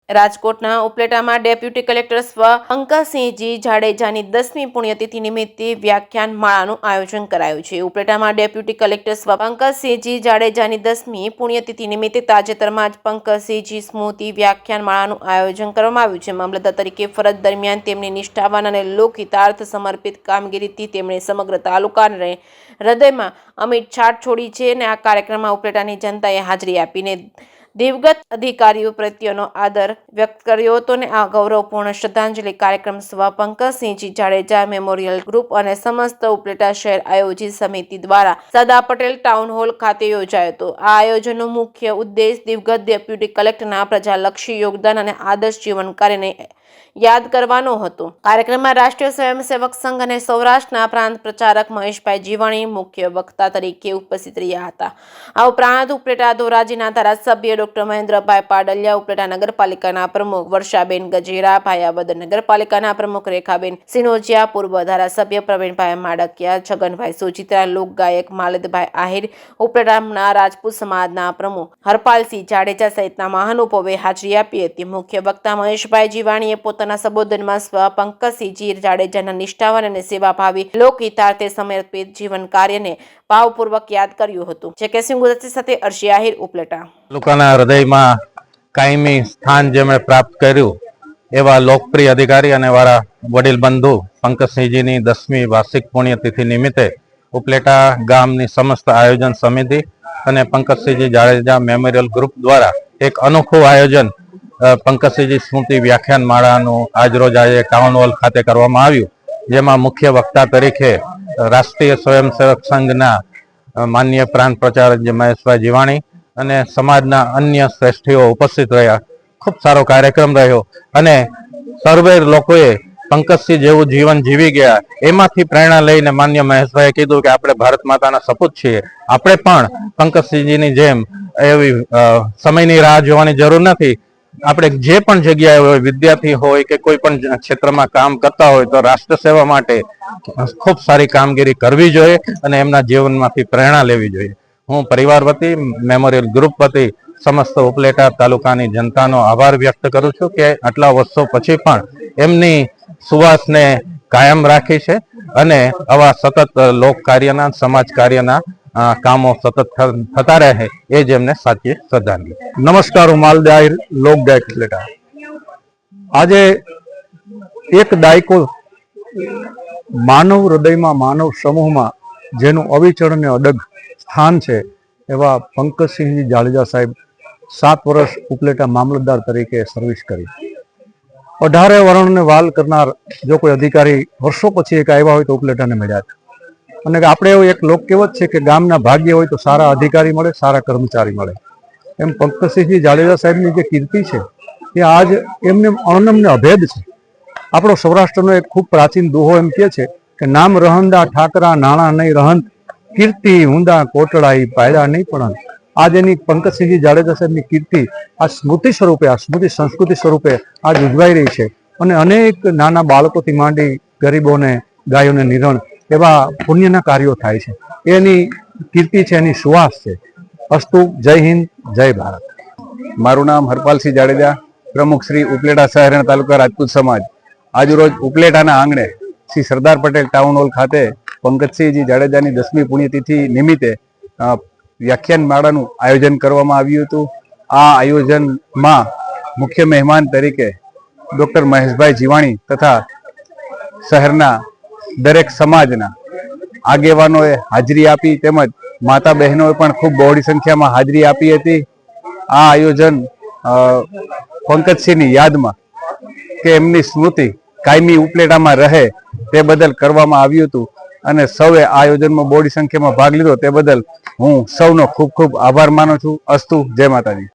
રાજકોટના ઉપલેટામાં deputy collector સ્વ પંકજસિંહજી જાડેજાની 10મી પુણ્યતિથિ નિમિત્તે વ્યાખ્યાન માળાનું આયોજન કરાયું છે। ઉપલેટામાં ડેપ્યુટી કલેક્ટર સ્વ પંકજસિંહજી જાડેજાની 10મી પુણ્યતિથિ નિમિત્તે તાજેતરમાં જ પંકજસિંહજી સ્મૃતિ વ્યાખ્યાન માળાનું આયોજન કરવામાં આવ્યું છે। મામલતદાર તરીકે ફરજ દરમિયાન તેમની નિષ્ઠાવાન અને લોકહિતાર્થ સમર્પિત કામગીરીથી તેમણે સમગ્ર તાલુકાને હૃદયમાં અમિટ છાપ છોડી છે અને આ કાર્યક્રમમાં ઉપલેટાની જનતાએ હાજરી આપીને દિવગત અધિકારીઓ પ્રત્યેનો આદર વ્યક્ત કર્યો હતો અને આ ગૌરવપૂર્ણ શ્રદ્ધાંજલિ કાર્યક્રમ સ્વ પંકજસિંહજી જાડેજા મેમોરિયલ ગ્રુપ અને સમસ્ત ઉપલેટા શહેર આયોજિત સમિતિ દ્વારા સરદાર પટેલ ટાઉન હોલ ખાતે યોજાયો હતો। આ આયોજનનો મુખ્ય ઉદ્દેશ દિવગત ડેપ્યુટી કલેક્ટરના પ્રજાલક્ષી યોગદાન અને આદર્શ જીવન કાર્યને યાદ કરવાનો હતો। કાર્યક્રમમાં રાષ્ટ્રીય સ્વયંસેવક સંઘ અને સૌરાષ્ટ્રના પ્રાંત પ્રચારક મહેશભાઈ જીવાણી મુખ્ય વક્તા તરીકે ઉપસ્થિત રહ્યા હતા। આ ઉપરાંત ઉપલેટા ધોરાજીના ધારાસભ્ય ડોક્ટર મહેન્દ્રભાઈ પાડલિયા, ઉપલેટા નગરપાલિકાના પ્રમુખ વર્ષાબેન ગજેરા, ભાયાવદર નગરપાલિકાના પ્રમુખ રેખાબેન સિનોજિયા, પૂર્વ ધારાસભ્ય પ્રવીણભાઈ માડકિયા, છગનભાઈ સોજીત્રા, લોકગાયક માલદભાઈ આહિર, ઉપલેટાના રાજપૂત સમાજના પ્રમુખ હરપાલસિંહ જાડેજા સહિતના મહાનુભાવોએ હાજરી આપી હતી। મુખ્ય વક્તા મહેશભાઈ જીવાણીએ પોતાના સંબોધનમાં સ્વ પંકજસિંહજી જાડેજાના નિષ્ઠાવાન અને સેવાભાવી લોકહિતાર્થે સમર્પિત જીવન કાર્યને ભાવપૂર્વક યાદ કર્યું હતું। જે કે સિંહ સાથે અર્શી આહિર, ઉપલેટા તાલુકાના હૃદયમાં કાયમી સ્થાન જેમણે પ્રાપ્ત કર્યું એવા લોકપ્રિય અધિકારી અને વારા વડીલ બંધુ પંકજસિંહજીની 10મી વાર્ષિક પુણ્યતિથિ નિમિત્તે ઉપલેટા ગામની સમસ્ત આયોજન સમિતિ અને પંકજસિંહજી જાડેજા મેમોરિયલ ગ્રુપ દ્વારા એક અનોખું આયોજન પંકજસિંહજી સ્મૃતિ વ્યાખ્યાન માળાનું આજરોજ આજે ટાઉન હોલ ખાતે કરવામાં આવ્યું, જેમાં મુખ્ય વક્તા તરીકે રાષ્ટ્રીય સ્વયંસેવક સંઘના માન્ય પ્રાંત પ્રચારક મહેશભાઈ જીવાણી અને સમાજના અન્ય શ્રેષ્ઠીઓ ઉપસ્થિત રહ્યા। ખૂબ સારો કાર્યક્રમ રહ્યો અને સર્વે લોકોએ પંકજસિંહ જેવું જીવન જીવી ગયા એમાંથી પ્રેરણા લઈને માન્ય મહેશભાઈએ કીધું કે આપણે ભારત માતાના સપૂત છીએ, આપણે પણ પંકજસિંહજીની જેમ એવી સમયની રાહ જોવાની જરૂર નથી। આપણે જે પણ જગ્યાએ હોય, વિદ્યાર્થી હોય કે કોઈ પણ ક્ષેત્રમાં કામ કરતા હોય તો રાષ્ટ્ર સેવા માટે ખૂબ સારી કામગીરી કરવી જોઈએ અને એમના જીવનમાંથી પ્રેરણા લેવી જોઈએ। હું પરિવાર વતી, મેમોરિયલ ગ્રુપ વતી સમસ્ત ઉપલેટા તાલુકાની જનતાનો આભાર વ્યક્ત કરું છું કે આટલા વર્ષો પછી પણ એમની સુવાસને કાયમ રાખી છે અને આવા સતત લોક કાર્યના, સમાજ કાર્યના કામો સતત થતા રહે એ જ એમને સાચી શ્રદ્ધાંજલિ। નમસ્કાર, હું માલદાર લોકગાયક ઉપલેટા। આજે એક દાયકો માનવ હૃદયમાં, માનવ સમૂહમાં જેનું અવિચળ અને અડગ સ્થાન છે એવા પંકજસિંહજી જાડેજા સાહેબ 7 વર્ષ ઉપલેટા મામલતદાર તરીકે સર્વિસ કરી। 18 વર્ણને વાલ કરનાર જો કોઈ અધિકારી વર્ષો પછી એક આવ્યા હોય તો ઉપલેટાને મળ્યા છે। અને આપણે એવું એક લોક કહેવત છે કે ગામના ભાગ્ય હોય તો સારા અધિકારી મળે, સારા કર્મચારી મળે। એમ પંકજસિંહજી જાડેજા સાહેબની જે કીર્તિ છે એ આજ એમને અણનમને અભેદ છે। આપણો સૌરાષ્ટ્રનો એક ખૂબ પ્રાચીન દોહો એમ કહે છે કે નામ રહંદા ઠાકરા નાણા નહીં રહંત, કીર્તિ ઊંદા કોટડાઈ પાયડા નહીં પણ। આજ એની પંકજસિંહજી જાડેજા સાહેબની કીર્તિ આ સ્મૃતિ સ્વરૂપે, આ સ્મૃતિ સંસ્કૃતિ સ્વરૂપે આજ ઉજવાઈ રહી છે અને અનેક નાના બાળકોથી માંડી ગરીબોને, ગાયોને નિરણ એવા પુણ્યના કાર્યો થાય છે। એની કીર્તિ છે, એની સુવાસ છે। અસ્તુ, જય હિન્દ, જય ભારત। મારું નામ હરપાલસિંહ જાડેજા, પ્રમુખ શ્રી ઉપલેટા શહેર અને તાલુકા રાજપૂત સમાજ। આજરોજ ઉપલેટાના આંગણે શ્રી સરદાર પટેલ ટાઉન હોલ ખાતે પંકજસિંહજી જાડેજાની 10મી પુણ્યતિથિ નિમિત્તે વ્યાખ્યાન માળાનું આયોજન કરવામાં આવ્યું હતું। આ આયોજનમાં મુખ્ય મહેમાન તરીકે ડોક્ટર મહેશભાઈ જીવાણી તથા શહેરના દરેક સમાજના આગેવાનોએ હાજરી આપી, તેમજ માતા બહેનોએ પણ ખૂબ બહોળી સંખ્યામાં હાજરી આપી હતી। આ આયોજન પંકજસિંહની યાદમાં કે એમની સ્મૃતિ કાયમી ઉપલેટામાં રહે તે બદલ કરવામાં આવ્યું હતું અને સૌએ આ આયોજનમાં બહોળી સંખ્યામાં ભાગ લીધો તે બદલ હું સૌનો ખૂબ ખૂબ આભાર માનું છું। અસ્તુ, જય માતાજી।